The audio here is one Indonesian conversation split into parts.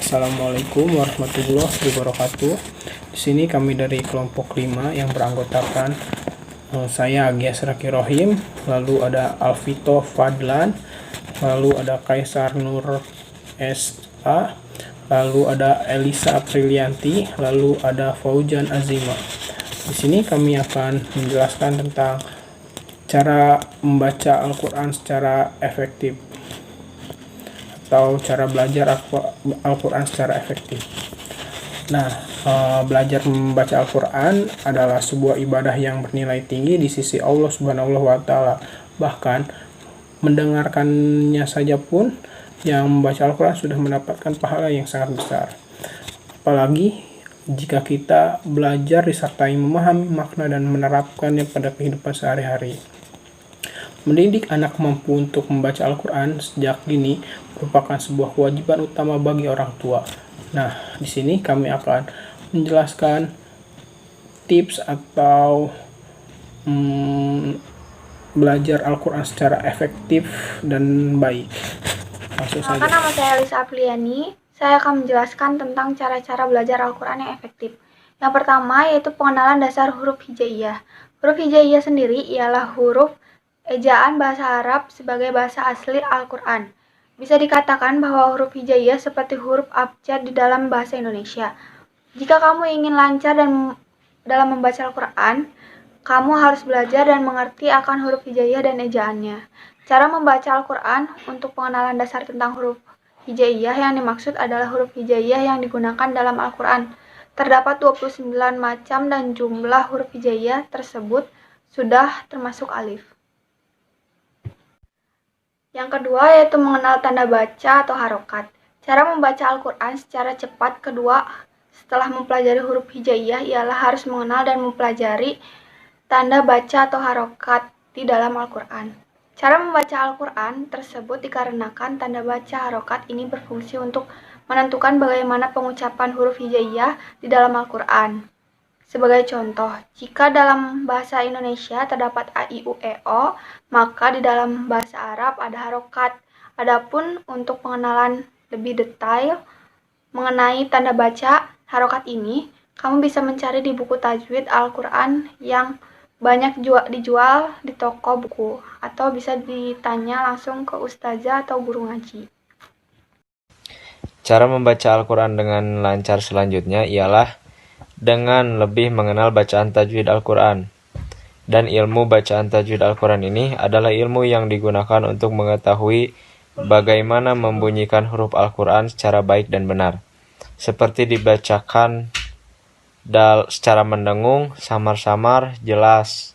Assalamualaikum warahmatullahi wabarakatuh. Di sini kami dari kelompok 5 yang beranggotakan saya Agias Raki Rohim, lalu ada Alvito Fadlan, lalu ada Kaisar Nur SA, lalu ada Elisa Aprilianti, lalu ada Faujan Azima. Di sini kami akan menjelaskan tentang cara membaca Al-Quran secara efektif atau cara belajar Al-Quran secara efektif. Nah, belajar membaca Al-Quran adalah sebuah ibadah yang bernilai tinggi di sisi Allah Subhanahu wa Ta'ala. Bahkan mendengarkannya saja pun yang membaca Al-Quran sudah mendapatkan pahala yang sangat besar. Apalagi jika kita belajar disertai memahami makna dan menerapkannya pada kehidupan sehari-hari. Mendidik anak mampu untuk membaca Al-Quran sejak dini merupakan sebuah kewajiban utama bagi orang tua. Nah, di sini kami akan menjelaskan tips atau belajar Al-Quran secara efektif dan baik. Langsung saja. Nama saya Elisa Apriliani. Saya akan menjelaskan tentang cara-cara belajar Al-Quran yang efektif. Yang pertama yaitu pengenalan dasar huruf hijaiyah. Huruf hijaiyah sendiri ialah huruf ejaan bahasa Arab sebagai bahasa asli Al-Quran. Bisa dikatakan bahwa huruf hijaiyah seperti huruf abjad di dalam bahasa Indonesia. Jika kamu ingin lancar dalam membaca Al-Quran, kamu harus belajar dan mengerti akan huruf hijaiyah dan ejaannya. Cara membaca Al-Quran untuk pengenalan dasar tentang huruf hijaiyah yang dimaksud adalah huruf hijaiyah yang digunakan dalam Al-Quran. Terdapat 29 macam dan jumlah huruf hijaiyah tersebut sudah termasuk alif. Yang kedua yaitu mengenal tanda baca atau harokat. Cara membaca Al-Quran secara cepat kedua setelah mempelajari huruf hijaiyah ialah harus mengenal dan mempelajari tanda baca atau harokat di dalam Al-Quran. Cara membaca Al-Quran tersebut dikarenakan tanda baca harokat ini berfungsi untuk menentukan bagaimana pengucapan huruf hijaiyah di dalam Al-Quran. Sebagai contoh, jika dalam bahasa Indonesia terdapat a, i, u, e, o, maka di dalam bahasa Arab ada harokat. Adapun untuk pengenalan lebih detail mengenai tanda baca harokat ini, kamu bisa mencari di buku tajwid Al-Quran yang banyak dijual di toko buku, atau bisa ditanya langsung ke ustazah atau guru ngaji. Cara membaca Al-Quran dengan lancar selanjutnya ialah dengan lebih mengenal bacaan tajwid Al-Quran. Dan ilmu bacaan tajwid Al-Quran ini adalah ilmu yang digunakan untuk mengetahui bagaimana membunyikan huruf Al-Quran secara baik dan benar. Seperti dibacakan secara mendengung, samar-samar, jelas.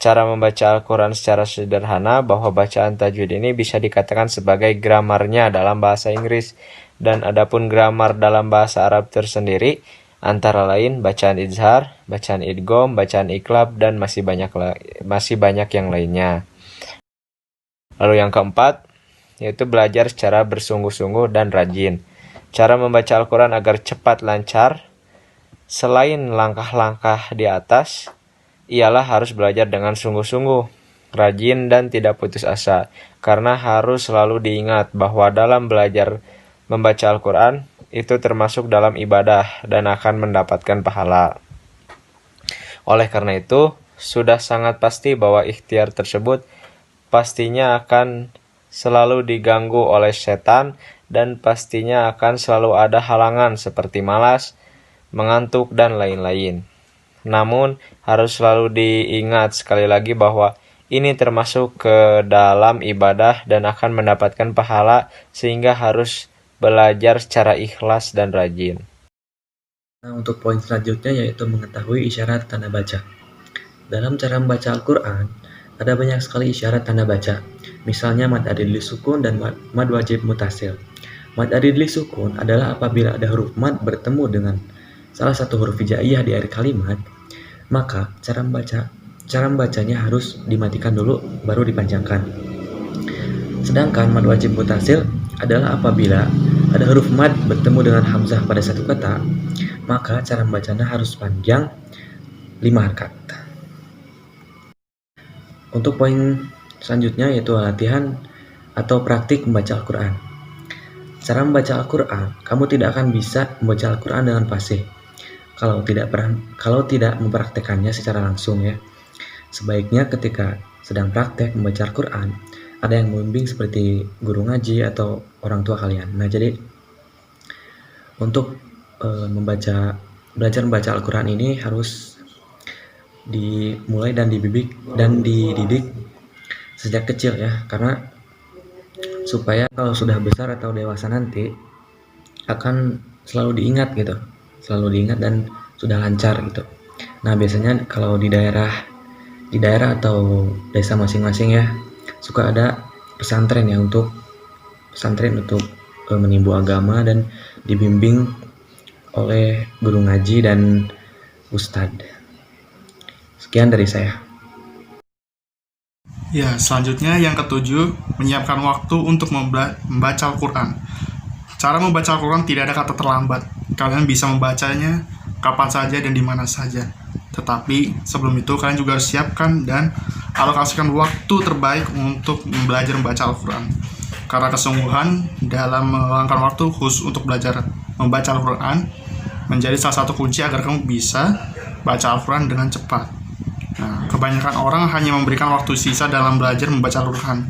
Cara membaca Al-Quran secara sederhana bahwa bacaan tajwid ini bisa dikatakan sebagai gramarnya dalam bahasa Inggris. Dan adapun gramar dalam bahasa Arab tersendiri, antara lain bacaan izhar, bacaan idgham, bacaan iqlab, dan masih banyak yang lainnya. Lalu yang keempat, yaitu belajar secara bersungguh-sungguh dan rajin. Cara membaca Al-Quran agar cepat lancar, selain langkah-langkah di atas, ialah harus belajar dengan sungguh-sungguh, rajin, dan tidak putus asa. Karena harus selalu diingat bahwa dalam belajar membaca Al-Quran, itu termasuk dalam ibadah dan akan mendapatkan pahala. Oleh karena itu, sudah sangat pasti bahwa ikhtiar tersebut pastinya akan selalu diganggu oleh setan dan pastinya akan selalu ada halangan seperti malas, mengantuk, dan lain-lain. Namun, harus selalu diingat sekali lagi bahwa ini termasuk ke dalam ibadah dan akan mendapatkan pahala sehingga harus belajar secara ikhlas dan rajin. Nah, untuk poin selanjutnya yaitu mengetahui isyarat tanda baca. Dalam cara membaca Al-Quran, ada banyak sekali isyarat tanda baca. Misalnya mad adili sukun dan mad wajib mutasil. Mad adili sukun adalah apabila ada huruf mad bertemu dengan salah satu huruf hijaiyah di akhir kalimat, maka cara membacanya harus dimatikan dulu baru dipanjangkan. Sedangkan mad wajib mutasil adalah apabila ada huruf mad bertemu dengan hamzah pada satu kata, maka cara membacanya harus panjang 5 harakat. Untuk poin selanjutnya yaitu latihan atau praktik membaca Al-Quran. Cara membaca Al-Quran, kamu tidak akan bisa membaca Al-Quran dengan fasih kalau tidak mempraktekannya secara langsung ya. Sebaiknya ketika sedang praktek membaca Al-Quran, ada yang membimbing seperti guru ngaji atau orang tua kalian. Nah, jadi untuk belajar membaca Al-Quran ini harus dimulai dan dididik sejak kecil ya, karena supaya kalau sudah besar atau dewasa nanti akan selalu diingat dan sudah lancar gitu. Nah, biasanya kalau di daerah atau desa masing-masing ya, suka ada pesantren untuk menimbu agama dan dibimbing oleh guru ngaji dan ustadz. Sekian dari saya. Ya, selanjutnya yang ketujuh, menyiapkan waktu untuk membaca Al-Quran. Cara membaca Al-Quran tidak ada kata terlambat. Kalian bisa membacanya kapan saja dan di mana saja. Tetapi sebelum itu kalian juga harus siapkan dan alokasikan waktu terbaik untuk belajar membaca Al-Quran. Karena kesungguhan dalam meluangkan waktu khusus untuk belajar membaca Al-Quran menjadi salah satu kunci agar kamu bisa baca Al-Quran dengan cepat. Nah, kebanyakan orang hanya memberikan waktu sisa dalam belajar membaca Al-Quran.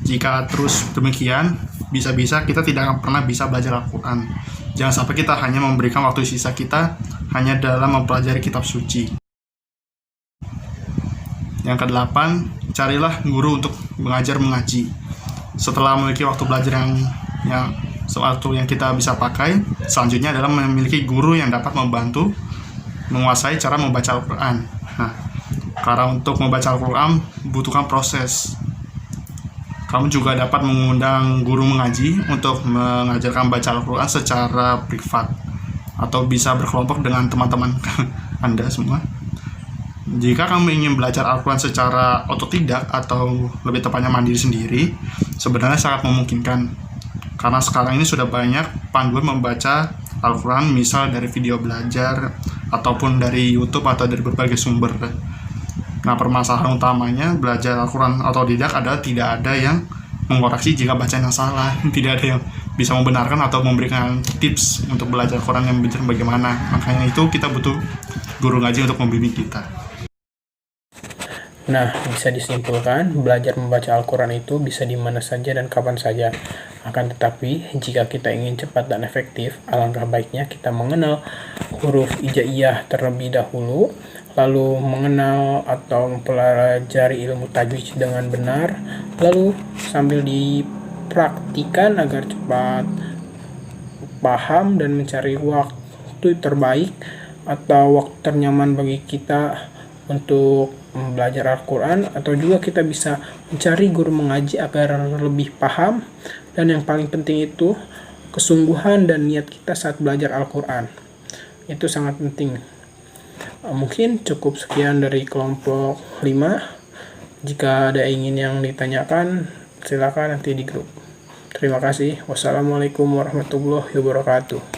Jika terus demikian, bisa-bisa kita tidak akan pernah bisa belajar Al-Quran. Jangan sampai kita hanya memberikan waktu sisa kita hanya dalam mempelajari kitab suci. Yang kedelapan, carilah guru untuk mengajar mengaji. Setelah memiliki waktu belajar yang kita bisa pakai, selanjutnya adalah memiliki guru yang dapat membantu menguasai cara membaca Al-Quran. Nah, karena untuk membaca Al-Quran butuhkan proses. Kamu juga dapat mengundang guru mengaji untuk mengajarkan baca Al-Quran secara privat atau bisa berkelompok dengan teman-teman Anda semua. Jika kamu ingin belajar Al-Quran secara otodidak atau lebih tepatnya mandiri sendiri, sebenarnya sangat memungkinkan. Karena sekarang ini sudah banyak panduan membaca Al-Quran, misal dari video belajar ataupun dari YouTube atau dari berbagai sumber. Nah, permasalahan utamanya belajar Al-Quran otodidak adalah tidak ada yang mengoreksi jika bacanya salah, tidak ada yang bisa membenarkan atau memberikan tips untuk belajar Al-Quran yang benar bagaimana. Makanya itu kita butuh guru ngaji untuk membimbing kita. Nah, bisa disimpulkan, belajar membaca Al-Quran itu bisa di mana saja dan kapan saja. Akan tetapi, jika kita ingin cepat dan efektif, alangkah baiknya kita mengenal huruf hijaiyah terlebih dahulu, lalu mengenal atau mempelajari ilmu tajwid dengan benar, lalu sambil dipraktikan agar cepat paham dan mencari waktu terbaik atau waktu ternyaman bagi kita untuk belajar Al-Quran, atau juga kita bisa mencari guru mengaji agar lebih paham, dan yang paling penting itu kesungguhan dan niat kita saat belajar Al-Quran. Itu sangat penting. Mungkin cukup sekian dari kelompok 5. Jika ada ingin yang ditanyakan, silakan nanti di grup. Terima kasih. Wassalamualaikum warahmatullahi wabarakatuh.